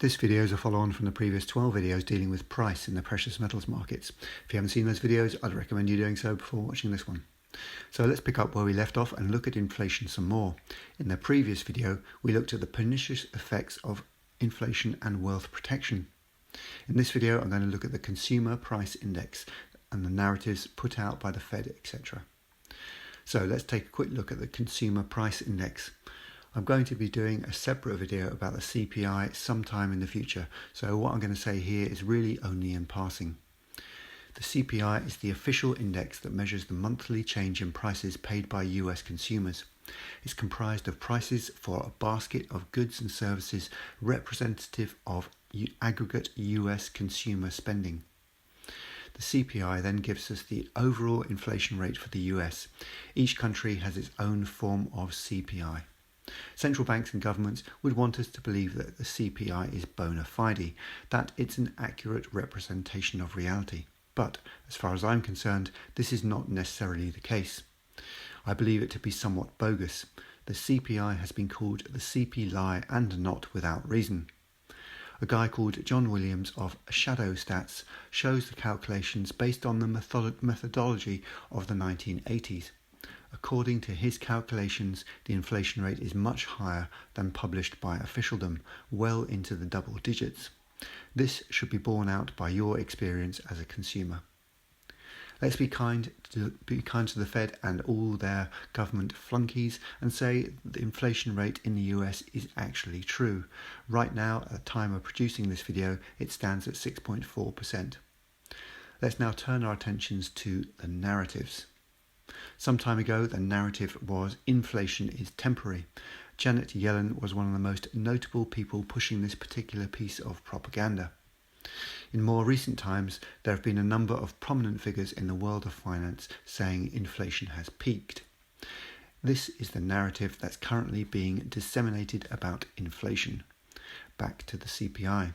This video is a follow-on from the previous 12 videos dealing with price in the precious metals markets. If you haven't seen those videos, I'd recommend you doing so before watching this one. So let's pick up where we left off and look at inflation some more. In the previous video, we looked at the pernicious effects of inflation and wealth protection. In this video, I'm going to look at the consumer price index and the narratives put out by the Fed, etc. So let's take a quick look at the consumer price index. I'm going to be doing a separate video about the CPI sometime in the future, so what I'm going to say here is really only in passing. The CPI is the official index that measures the monthly change in prices paid by US consumers. It's comprised of prices for a basket of goods and services representative of aggregate US consumer spending. The CPI then gives us the overall inflation rate for the US. Each country has its own form of CPI. Central banks and governments would want us to believe that the CPI is bona fide, that it's an accurate representation of reality. But, as far as I'm concerned, this is not necessarily the case. I believe it to be somewhat bogus. The CPI has been called the CP lie, and not without reason. A guy called John Williams of Shadow Stats shows the calculations based on the methodology of the 1980s. According to his calculations, the inflation rate is much higher than published by officialdom, well into the double digits. This should be borne out by your experience as a consumer. Let's be kind to the Fed and all their government flunkies and say the inflation rate in the US is actually true. Right now, at the time of producing this video, it stands at 6.4%. Let's now turn our attentions to the narratives. Some time ago, the narrative was inflation is temporary. Janet Yellen was one of the most notable people pushing this particular piece of propaganda. In more recent times, there have been a number of prominent figures in the world of finance saying inflation has peaked. This is the narrative that's currently being disseminated about inflation. Back to the CPI.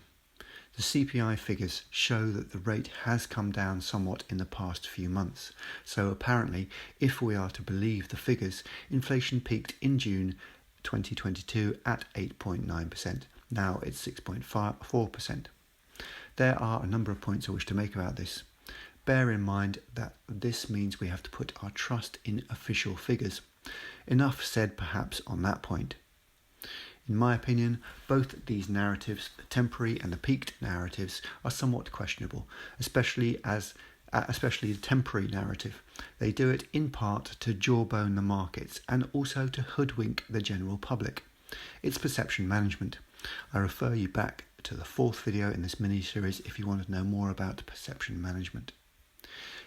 The CPI figures show that the rate has come down somewhat in the past few months. So apparently, if we are to believe the figures, inflation peaked in June 2022 at 8.9%. Now it's 6.4%. There are a number of points I wish to make about this. Bear in mind that this means we have to put our trust in official figures. Enough said perhaps on that point. In my opinion, both these narratives, the temporary and the peaked narratives, are somewhat questionable, especially the temporary narrative. They do it in part to jawbone the markets and also to hoodwink the general public. It's perception management. I refer you back to the fourth video in this mini-series if you want to know more about perception management.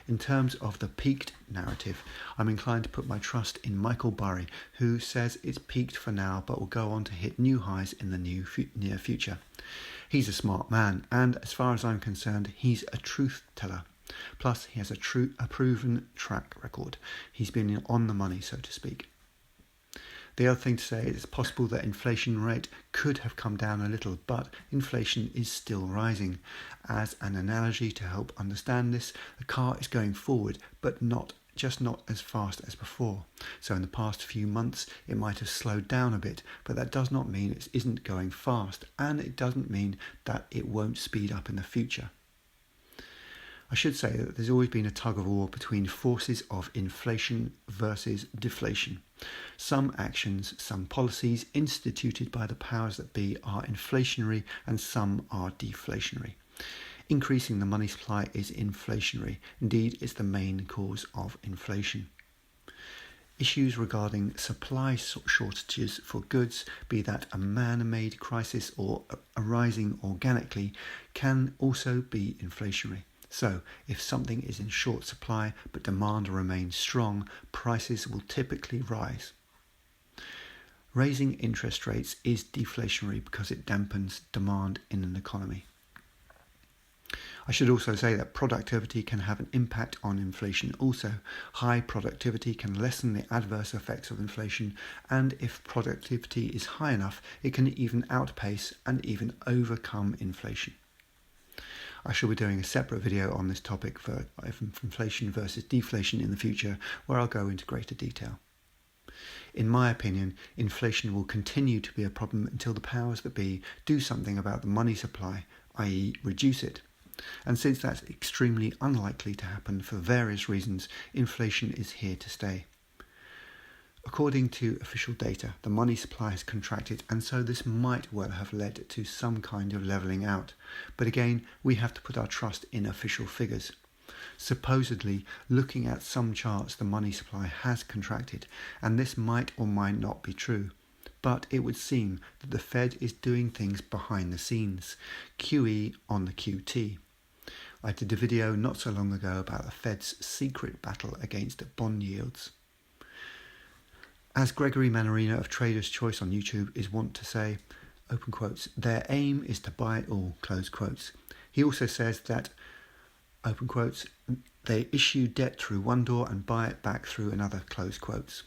In terms of the peaked narrative, I'm inclined to put my trust in Michael Burry, who says it's peaked for now but will go on to hit new highs in the near future. He's a smart man, and as far as I'm concerned, he's a truth teller. Plus, he has a proven track record. He's been on the money, so to speak. The other thing to say is it's possible that inflation rate could have come down a little, but inflation is still rising. As an analogy to help understand this, the car is going forward, but not as fast as before. So in the past few months, it might have slowed down a bit, but that does not mean it isn't going fast, and it doesn't mean that it won't speed up in the future. I should say that there's always been a tug of war between forces of inflation versus deflation. Some actions, some policies instituted by the powers that be are inflationary and some are deflationary. Increasing the money supply is inflationary. Indeed, it's the main cause of inflation. Issues regarding supply shortages for goods, be that a man-made crisis or arising organically, can also be inflationary. So, if something is in short supply but demand remains strong, prices will typically rise. Raising interest rates is deflationary because it dampens demand in an economy. I should also say that productivity can have an impact on inflation also. High productivity can lessen the adverse effects of inflation, and if productivity is high enough, it can even outpace and even overcome inflation. I shall be doing a separate video on this topic for inflation versus deflation in the future, where I'll go into greater detail. In my opinion, inflation will continue to be a problem until the powers that be do something about the money supply, i.e. reduce it. And since that's extremely unlikely to happen for various reasons, inflation is here to stay. According to official data, the money supply has contracted, and so this might well have led to some kind of levelling out. But again, we have to put our trust in official figures. Supposedly, looking at some charts, the money supply has contracted, and this might or might not be true. But it would seem that the Fed is doing things behind the scenes, QE on the QT. I did a video not so long ago about the Fed's secret battle against bond yields. As Gregory Mannarino of Trader's Choice on YouTube is wont to say, open quotes, their aim is to buy it all, close quotes. He also says that, open quotes, they issue debt through one door and buy it back through another, close quotes.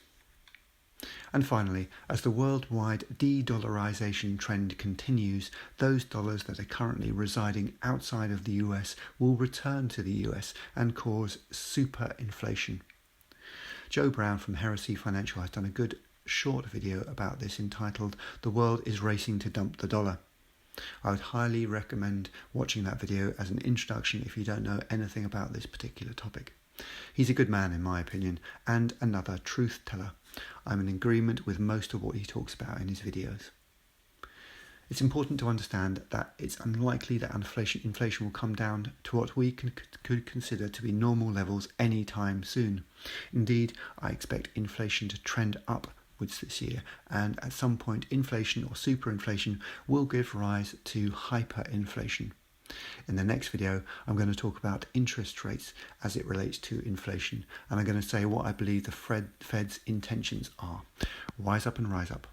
And finally, as the worldwide de-dollarization trend continues, those dollars that are currently residing outside of the US will return to the US and cause superinflation. Joe Brown from Heresy Financial has done a good short video about this entitled "The World is Racing to Dump the Dollar." I would highly recommend watching that video as an introduction if you don't know anything about this particular topic. He's a good man in my opinion, and another truth teller. I'm in agreement with most of what he talks about in his videos. It's important to understand that it's unlikely that inflation will come down to what we could consider to be normal levels anytime soon. Indeed, I expect inflation to trend upwards this year, and at some point inflation or superinflation will give rise to hyperinflation. In the next video, I'm going to talk about interest rates as it relates to inflation, and I'm going to say what I believe the Fed's intentions are. Wise up and rise up.